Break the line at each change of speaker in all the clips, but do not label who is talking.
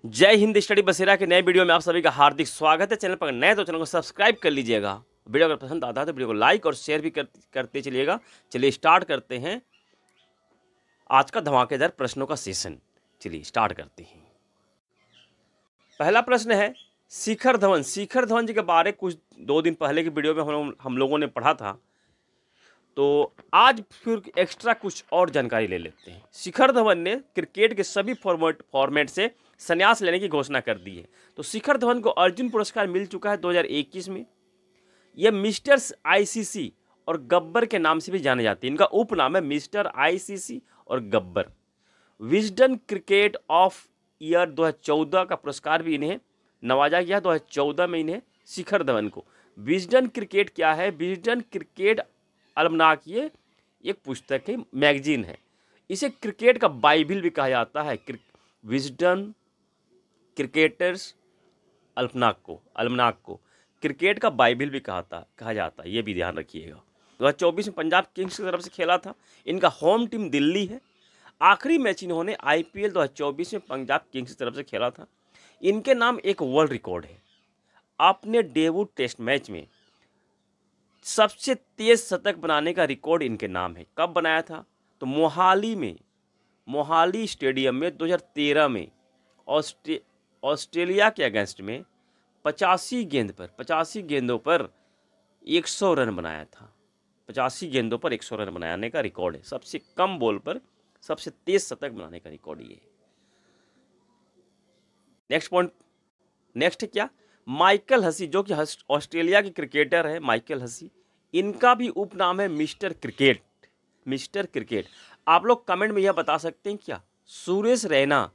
जय हिंद स्टडी बसेरा के नए वीडियो में आप सभी का हार्दिक स्वागत है। चैनल पर नए तो चैनल को सब्सक्राइब कर लीजिएगा। वीडियो अगर पसंद आता है तो वीडियो को लाइक और शेयर भी करते चलिएगा। चलिए स्टार्ट करते हैं आज का धमाकेदार प्रश्नों का सेशन। चलिए स्टार्ट करते हैं। पहला प्रश्न है शिखर धवन। शिखर धवन जी के बारे कुछ 2 दिन पहले की वीडियो में हम लोगों ने पढ़ा था, तो आज फिर एक्स्ट्रा कुछ और जानकारी ले लेते हैं। शिखर धवन ने क्रिकेट के सभी फॉर्मेट से संन्यास लेने की घोषणा कर दी है। तो शिखर धवन को अर्जुन पुरस्कार मिल चुका है 2021 में। यह मिस्टर आईसीसी और गब्बर के नाम से भी जाने जाते हैं। इनका उपनाम है मिस्टर आईसीसी और Gabbar. Wisden cricket of year 2014 का पुरस्कार भी इन्हें नवाजा गया। 2014 में इन्हें शिखर धवन को। विजडन क्रिकेट क्या है? विजडन क्रिकेट अलमनाक ये एक पुस्तक है, मैगजीन है। इसे क्रिकेट का बाइबिल भी कहा जाता है। विजडन क्रिकेटर्स अलमनाक को क्रिकेट का बाइबिल भी कहा जाता है, ये भी ध्यान रखिएगा। 2024 में पंजाब किंग्स की तरफ से खेला था। इनका होम टीम दिल्ली है। आखिरी मैच इन्होंने आईपीएल 2024 में पंजाब किंग्स की तरफ से खेला था। इनके नाम एक वर्ल्ड रिकॉर्ड है। अपने डेब्यू टेस्ट मैच में सबसे तेज शतक बनाने का रिकॉर्ड इनके नाम है। कब बनाया था? तो मोहाली स्टेडियम में 2013 में ऑस्ट्रेलिया के अगेंस्ट में 85 गेंदों पर 100 रन बनाया था। 85 गेंदों पर 100 रन बनाने का रिकॉर्ड है। सबसे कम बॉल पर सबसे तेज शतक बनाने का रिकॉर्ड ये है। नेक्स्ट क्या? माइकल हसी, जो कि ऑस्ट्रेलिया के क्रिकेटर है। माइकल हसी, इनका भी उपनाम है मिस्टर क्रिकेट। आप लोग कमेंट में यह बता सकते हैं क्या सुरेश रैना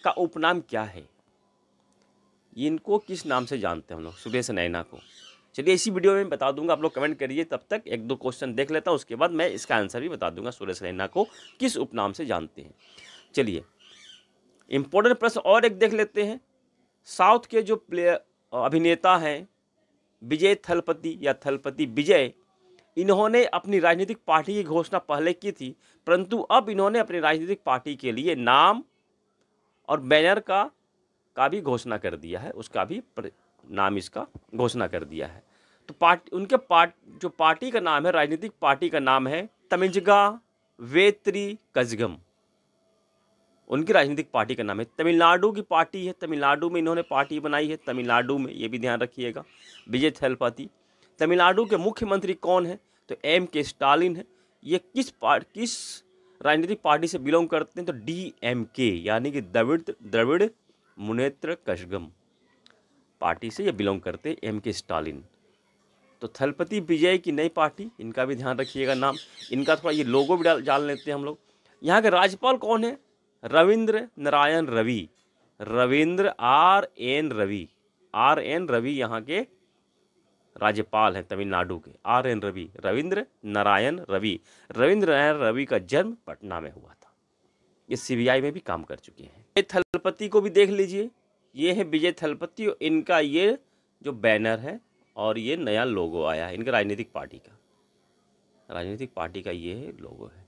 का उपनाम क्या है? इनको किस नाम से जानते हैं हम लोग? सुरेश रैना को। चलिए इसी वीडियो में बता दूंगा, आप लोग कमेंट करिए। तब तक 1-2 क्वेश्चन देख लेता हूँ, उसके बाद मैं इसका आंसर भी बता दूंगा। सुरेश रैना को किस उपनाम से जानते हैं? चलिए इंपॉर्टेंट प्रश्न और एक देख लेते हैं। साउथ के जो अभिनेता हैं विजय थलपति या थलपति विजय, इन्होंने अपनी राजनीतिक पार्टी की घोषणा पहले की थी, परंतु अब इन्होंने अपनी राजनीतिक पार्टी के लिए नाम और बैनर का भी घोषणा कर दिया है। उसका भी नाम इसका घोषणा कर दिया है। तो उनके जो पार्टी का नाम है, राजनीतिक पार्टी का नाम है तमिंजगा वेत्री कजगम। उनकी राजनीतिक पार्टी का नाम है। तमिलनाडु की पार्टी है। तमिलनाडु में इन्होंने पार्टी बनाई है। तमिलनाडु में, ये भी ध्यान रखिएगा, विजय थलपति। तमिलनाडु के मुख्यमंत्री कौन है? तो M.K. स्टालिन है। ये किस राजनीतिक पार्टी से बिलोंग करते हैं? तो DMK यानी कि द्रविड़ मुनेत्र कशगम पार्टी से ये बिलोंग करते हैं, M.K. स्टालिन। तो थलपति विजय की नई पार्टी, इनका भी ध्यान रखिएगा नाम। इनका थोड़ा ये लोगो भी जान लेते हैं हम लोग। यहाँ के राज्यपाल कौन है? रविंद्र नारायण रवि। RN रवि यहाँ के राज्यपाल हैं तमिलनाडु के। रविंद्र नारायण रवि का जन्म पटना में हुआ था। ये CBI में भी काम कर चुके हैं। विजय थलपति को भी देख लीजिए, ये है विजय थलपति। इनका ये जो बैनर है और ये नया लोगो आया है इनके राजनीतिक पार्टी का ये लोगो है,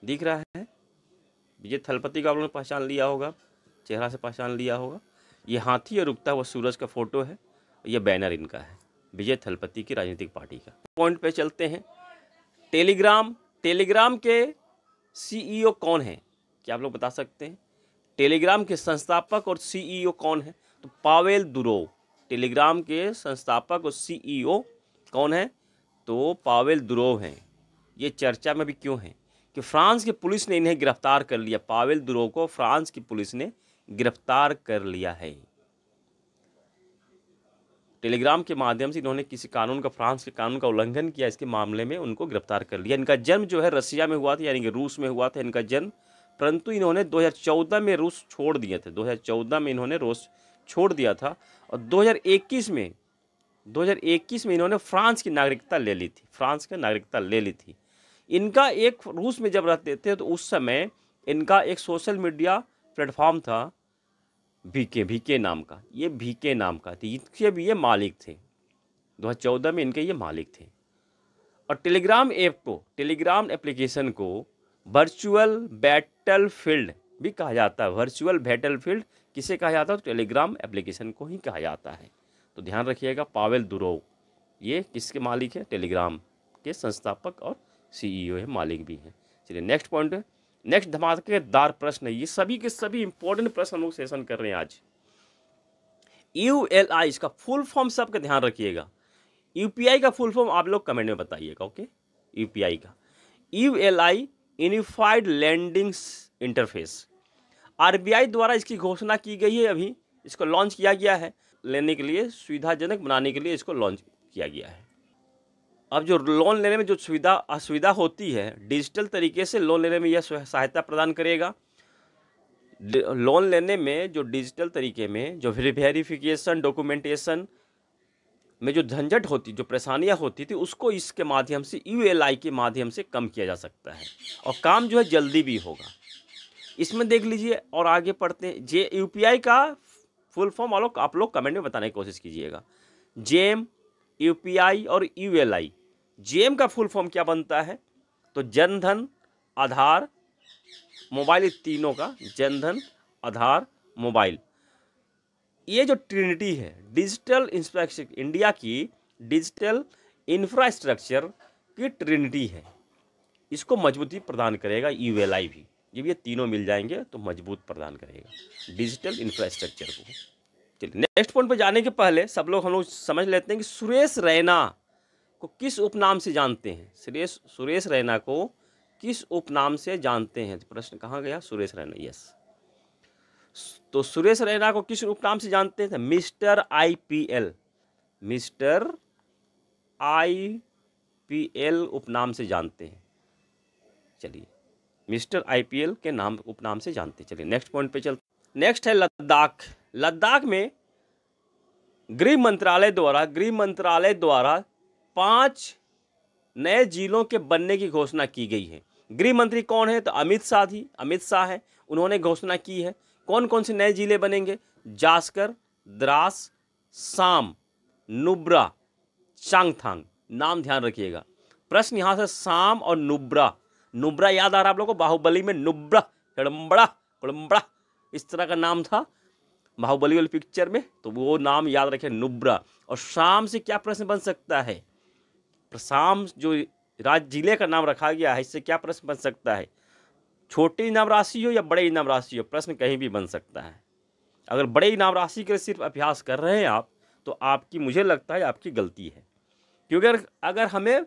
दिख रहा है। विजय थलपति का आप लोगों ने पहचान लिया होगा, चेहरा से पहचान लिया होगा। ये हाथी और रुकता हुआ सूरज का फोटो है। ये बैनर इनका है, विजय थलपति की राजनीतिक पार्टी का। पॉइंट पे चलते हैं। टेलीग्राम के CEO कौन है? क्या आप लोग बता सकते हैं? टेलीग्राम के संस्थापक और CEO कौन है? तो पावेल दुरोव। टेलीग्राम के संस्थापक और CEO कौन है? तो पावेल दुरोव हैं। ये चर्चा में भी क्यों है कि फ्रांस की पुलिस ने इन्हें गिरफ्तार कर लिया। पावेल दुरोव को फ्रांस की पुलिस ने गिरफ्तार कर लिया है। टेलीग्राम के माध्यम से इन्होंने फ्रांस के कानून का उल्लंघन किया, इसके मामले में उनको गिरफ्तार कर लिया। इनका जन्म जो है रसिया में हुआ था, यानी कि रूस में हुआ था इनका जन्म, परंतु इन्होंने 2014 में रूस छोड़ दिए थे। 2014 में इन्होंने रूस छोड़ दिया था और 2021 में इन्होंने फ्रांस की नागरिकता ले ली थी। इनका एक रूस में जब रहते थे तो उस समय इनका एक सोशल मीडिया प्लेटफॉर्म था VK नाम का। ये VK नाम का थी, इसके भी ये मालिक थे। 2014 में इनके ये मालिक थे। और टेलीग्राम एप्लीकेशन को वर्चुअल बैटलफील्ड भी कहा जाता है। वर्चुअल बैटलफील्ड किसे कहा जाता है? तो टेलीग्राम एप्लीकेशन को ही कहा जाता है। तो ध्यान रखिएगा, पावेल दुरोव ये किसके मालिक है? टेलीग्राम के संस्थापक और CEO है, मालिक भी हैं। चलिए नेक्स्ट पॉइंट है, नेक्स्ट धमाकेदार प्रश्न है। ये सभी के सभी इंपॉर्टेंट प्रश्न हम लोग सेशन कर रहे हैं आज। ULI इसका फुल फॉर्म सबका ध्यान रखिएगा। UPI का फुल फॉर्म आप लोग कमेंट में बताइएगा। ओके, UPI का ULI unified lending interface, RBI द्वारा इसकी घोषणा की गई है। अभी इसको लॉन्च किया गया है, लेने के लिए सुविधाजनक बनाने के लिए इसको लॉन्च किया गया है। अब जो लोन लेने में जो असुविधा होती है, डिजिटल तरीके से लोन लेने में यह सहायता प्रदान करेगा। लोन लेने में जो डिजिटल तरीके में जो वेरिफिकेशन डॉक्यूमेंटेशन में जो झंझट होती, जो परेशानियां होती थी, उसको इसके माध्यम से ULI के माध्यम से कम किया जा सकता है और काम जो है जल्दी भी होगा। इसमें देख लीजिए और आगे पढ़ते हैं। UPI का फुल फॉर्म आप लोग कमेंट में बताने की कोशिश कीजिएगा। जेम, UPI और ULI। जेम का फुल फॉर्म क्या बनता है? तो जनधन, आधार, मोबाइल, ये तीनों का जनधन, आधार, मोबाइल। ये जो ट्रिनिटी है, डिजिटल इंफ्रास्ट्रक्चर, इंडिया की डिजिटल इंफ्रास्ट्रक्चर की ट्रिनिटी है, इसको मजबूती प्रदान करेगा ULI भी। जब ये तीनों मिल जाएंगे तो मजबूत प्रदान करेगा डिजिटल इंफ्रास्ट्रक्चर को। चलिए नेक्स्ट पॉइंट पर जाने के पहले सब लोग हम लोग समझ लेते हैं कि सुरेश रैना को किस उपनाम से जानते हैं। सुरेश रैना को किस उपनाम से जानते हैं? प्रश्न कहाँ गया? सुरेश रैना, यस। तो सुरेश रैना को किस उपनाम से जानते थे? मिस्टर IPL, मिस्टर IPL उपनाम से जानते हैं। चलिए मिस्टर IPL के नाम उपनाम से जानते हैं। चलिए नेक्स्ट पॉइंट पे चलते। नेक्स्ट है लद्दाख। लद्दाख में गृह मंत्रालय द्वारा 5 नए जिलों के बनने की घोषणा की गई है। गृह मंत्री कौन है? तो अमित शाह है, उन्होंने घोषणा की है। कौन कौन से नए जिले बनेंगे? जास्कर, द्रास, साम, नुब्रा, चांगथांग। नाम ध्यान रखिएगा। प्रश्न यहाँ से साम और नुब्रा याद आ रहा है आप लोगों को? बाहुबली में नुब्रा, कड़म्बड़ा इस तरह का नाम था बाहुबली वाली पिक्चर में, तो वो नाम याद रखें, नुब्रा। और शाम से क्या प्रश्न बन सकता है? शाम जो राज्य जिले का नाम रखा गया है, इससे क्या प्रश्न बन सकता है? छोटी इनाम राशि हो या बड़े इनाम राशि हो, प्रश्न कहीं भी बन सकता है। अगर बड़े इनाम राशि के सिर्फ अभ्यास कर रहे हैं आप, तो आपकी, मुझे लगता है आपकी गलती है। क्योंकि अगर हमें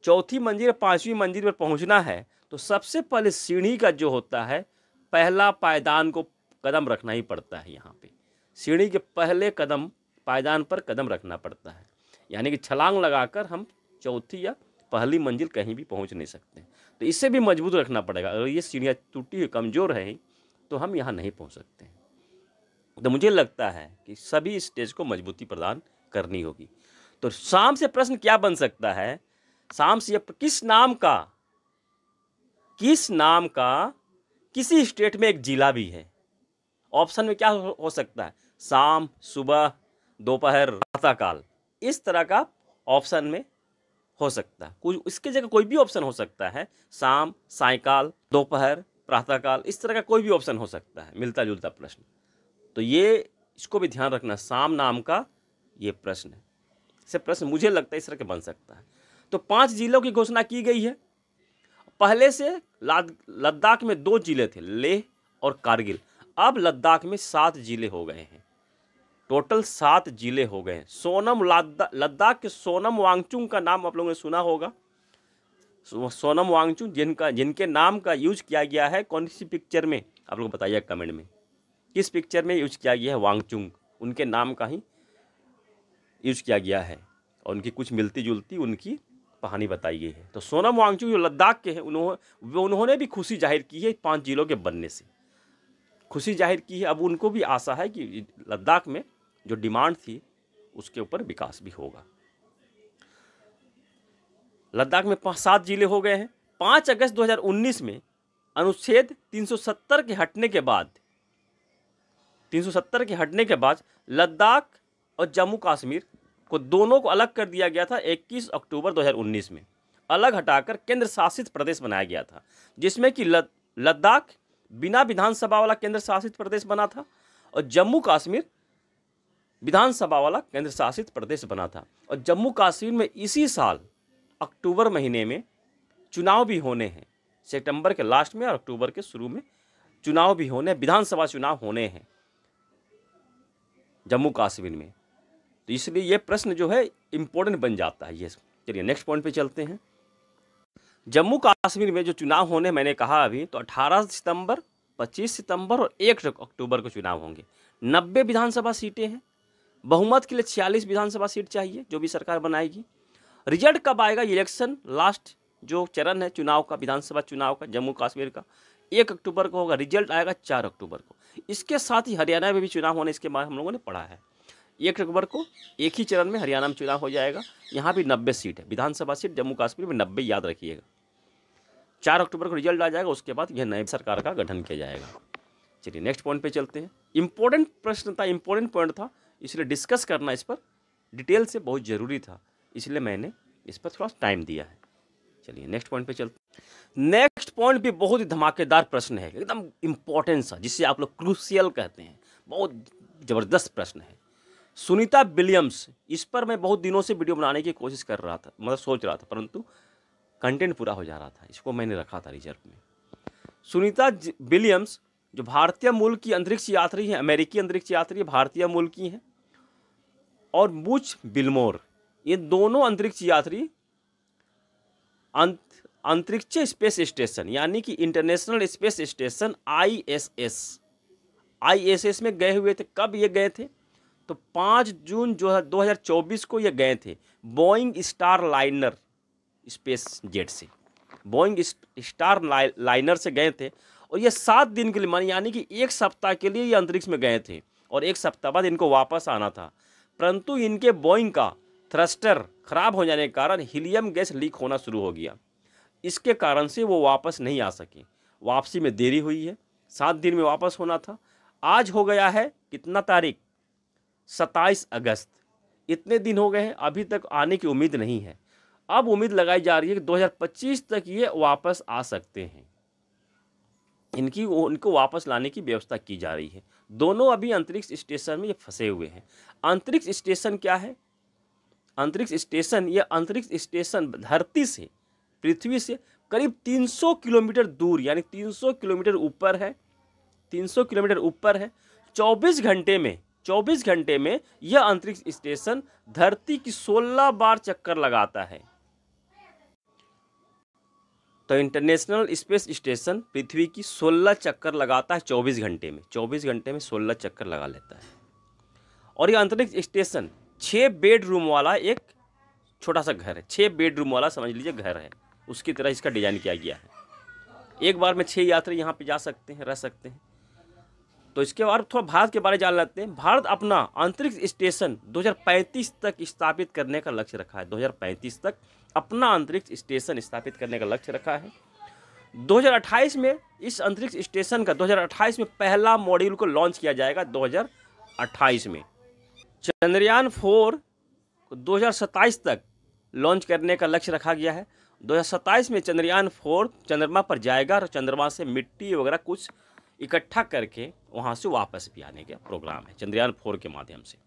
चौथी मंजिल, 5वीं मंजिल पर पहुंचना है, तो सबसे पहले सीढ़ी का जो होता है, पहला पायदान को कदम रखना ही पड़ता है। यहाँ पे सीढ़ी के पहले कदम, पायदान पर कदम रखना पड़ता है। यानी कि छलांग लगाकर हम चौथी या पहली मंजिल कहीं भी पहुंच नहीं सकते। तो इससे भी मजबूत रखना पड़ेगा। अगर ये सीढ़ियाँ टूटी हुई, कमज़ोर है, तो हम यहाँ नहीं पहुँच सकते। तो मुझे लगता है कि सभी स्टेज को मजबूती प्रदान करनी होगी। तो शाम से प्रश्न क्या बन सकता है? शाम से किस नाम का किसी स्टेट में एक जिला भी है। ऑप्शन में क्या हो सकता है? शाम, सुबह, दोपहर, प्रातःकाल, इस तरह का ऑप्शन में हो सकता है। कुछ इसके जगह कोई भी ऑप्शन हो सकता है। शाम, सायकाल, दोपहर, प्रातःकाल, इस तरह का कोई भी ऑप्शन हो सकता है, मिलता जुलता प्रश्न। तो ये इसको भी ध्यान रखना, शाम नाम का ये प्रश्न है। से प्रश्न मुझे लगता है इस तरह के बन सकता है। तो 5 जिलों की घोषणा की गई है। पहले से लद्दाख में 2 जिले थे, लेह और कारगिल। अब लद्दाख में 7 जिले हो गए हैं। टोटल 7 जिले हो गए हैं। लद्दाख के सोनम वांगचुक का नाम आप लोगों ने सुना होगा। सोनम वांगचुक, जिनके नाम का यूज किया गया है कौन सी पिक्चर में, आप लोग बताइए कमेंट में, किस पिक्चर में यूज किया गया है? वांगचुक, उनके नाम का ही यूज किया गया है। और उनकी कुछ मिलती जुलती उनकी कहानी बताई गई है। तो सोनम वांगचुक जो लद्दाख के हैं, उन्होंने भी खुशी जाहिर की है 5 जिलों के बनने से, खुशी जाहिर की है। अब उनको भी आशा है कि लद्दाख में जो डिमांड थी उसके ऊपर विकास भी होगा। लद्दाख में 7 जिले हो गए हैं। 5 अगस्त 2019 में अनुच्छेद 370 के हटने के बाद लद्दाख और जम्मू कश्मीर को दोनों को अलग कर दिया गया था। 21 अक्टूबर 2019 में अलग हटाकर केंद्र शासित प्रदेश बनाया गया था, जिसमें कि लद्दाख बिना विधानसभा वाला केंद्र शासित प्रदेश बना था और जम्मू कश्मीर विधानसभा वाला केंद्र शासित प्रदेश बना था। और जम्मू कश्मीर में इसी साल अक्टूबर महीने में चुनाव भी होने हैं। सितंबर के लास्ट में और अक्टूबर के शुरू में चुनाव भी होने, विधानसभा चुनाव होने हैं जम्मू कश्मीर में। तो इसलिए ये प्रश्न जो है इम्पोर्टेंट बन जाता है ये। चलिए नेक्स्ट पॉइंट पे चलते हैं। जम्मू कश्मीर में जो चुनाव होने, मैंने कहा अभी, तो 18 सितंबर, 25 सितंबर और 1 अक्टूबर को चुनाव होंगे। 90 विधानसभा सीटें हैं। बहुमत के लिए 46 विधानसभा सीट चाहिए जो भी सरकार बनाएगी। रिजल्ट कब आएगा? इलेक्शन लास्ट जो चरण है चुनाव का, विधानसभा चुनाव का जम्मू कश्मीर का, 1 अक्टूबर को होगा। रिजल्ट आएगा 4 अक्टूबर को। इसके साथ ही हरियाणा में भी चुनाव होने, इसके बाद हम लोगों ने पढ़ा है 1 अक्टूबर को एक ही चरण में हरियाणा में चुनाव हो जाएगा। यहाँ भी 90 सीट है विधानसभा सीट जम्मू कश्मीर में, 90 याद रखिएगा। 4 अक्टूबर को रिजल्ट आ जाएगा, उसके बाद यह नई सरकार का गठन किया जाएगा। चलिए नेक्स्ट पॉइंट पे चलते हैं। इंपॉर्टेंट प्रश्न था, इंपॉर्टेंट पॉइंट था, इसलिए डिस्कस करना इस पर डिटेल से बहुत ज़रूरी था, इसलिए मैंने इस पर थोड़ा टाइम दिया है। चलिए नेक्स्ट पॉइंट पे चलते हैं। नेक्स्ट पॉइंट भी बहुत ही धमाकेदार प्रश्न है, एकदम इंपॉर्टेंट सा, जिसे आप लोग क्रूशियल कहते हैं। बहुत ज़बरदस्त प्रश्न है। सुनीता विलियम्स, इस पर मैं बहुत दिनों से वीडियो बनाने की कोशिश कर रहा था, मतलब सोच रहा था, परंतु कंटेंट पूरा हो जा रहा था, इसको मैंने रखा था रिजर्व में। सुनीता विलियम्स जो भारतीय मूल की अंतरिक्ष यात्री हैं, अमेरिकी अंतरिक्ष यात्री भारतीय मूल की हैं, और बुच विल्मोर, ये दोनों अंतरिक्ष यात्री अंतरिक्ष स्पेस स्टेशन यानी कि इंटरनेशनल स्पेस स्टेशन ISS में गए हुए थे। कब ये गए थे? तो 5 जून जो है 2024 को ये गए थे Boeing star liner space jet से, बोइंग स्टार लाइनर से गए थे। और ये 7 दिन के लिए, यानी कि 1 सप्ताह के लिए ये अंतरिक्ष में गए थे और 1 सप्ताह बाद इनको वापस आना था। परंतु इनके बोइंग का थ्रस्टर खराब हो जाने के कारण हीलियम गैस लीक होना शुरू हो गया। इसके कारण से वो वापस नहीं आ सके, वापसी में देरी हुई है। 7 दिन में वापस होना था। आज हो गया है कितना तारीख? 27 अगस्त। इतने दिन हो गए हैं, अभी तक आने की उम्मीद नहीं है। अब उम्मीद लगाई जा रही है कि 2025 तक ये वापस आ सकते हैं। इनको वापस लाने की व्यवस्था की जा रही है। दोनों अभी अंतरिक्ष स्टेशन में ये फंसे हुए हैं। अंतरिक्ष स्टेशन क्या है? अंतरिक्ष स्टेशन, ये अंतरिक्ष स्टेशन धरती से, पृथ्वी से करीब 300 किलोमीटर दूर, यानी 300 किलोमीटर ऊपर है। 300 किलोमीटर ऊपर है। 24 घंटे में यह अंतरिक्ष स्टेशन धरती की 16 बार चक्कर लगाता है। तो इंटरनेशनल स्पेस स्टेशन पृथ्वी की 16 चक्कर लगाता है 24 घंटे में। 24 घंटे में 16 चक्कर लगा लेता है। और ये अंतरिक्ष स्टेशन 6 बेडरूम वाला एक छोटा सा घर है। 6 बेडरूम वाला समझ लीजिए घर है, उसकी तरह इसका डिजाइन किया गया है। एक बार में 6 यात्री यहाँ पे जा सकते हैं, रह सकते हैं। तो इसके बाद थोड़ा भारत के बारे में जान लेते हैं। भारत अपना अंतरिक्ष स्टेशन 2035 तक स्थापित करने का लक्ष्य रखा है। 2035 तक अपना अंतरिक्ष स्टेशन स्थापित करने का लक्ष्य रखा है। 2028 में इस अंतरिक्ष स्टेशन का 2028 में पहला मॉड्यूल को लॉन्च किया जाएगा। 2028 में चंद्रयान 4 को 2027 तक लॉन्च करने का लक्ष्य रखा गया है। 2027 में चंद्रयान 4 चंद्रमा पर जाएगा और चंद्रमा से मिट्टी वगैरह कुछ इकट्ठा करके वहां से वापस भी आने का प्रोग्राम है चंद्रयान 4 के माध्यम से।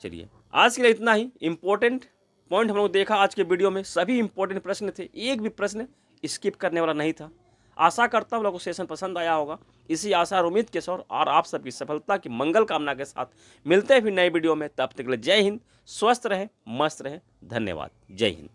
चलिए आज के लिए इतना ही। इंपॉर्टेंट पॉइंट हम लोग देखा आज के वीडियो में, सभी इंपॉर्टेंट प्रश्न थे, एक भी प्रश्न स्किप करने वाला नहीं था। आशा करता हूँ लोगों को सेशन पसंद आया होगा। इसी आशा और उम्मीद के साथ और आप सबकी सफलता की मंगल कामना के साथ मिलते हैं फिर नए वीडियो में। तब तक के लिए जय हिंद, स्वस्थ रहें, मस्त रहें, धन्यवाद, जय हिंद।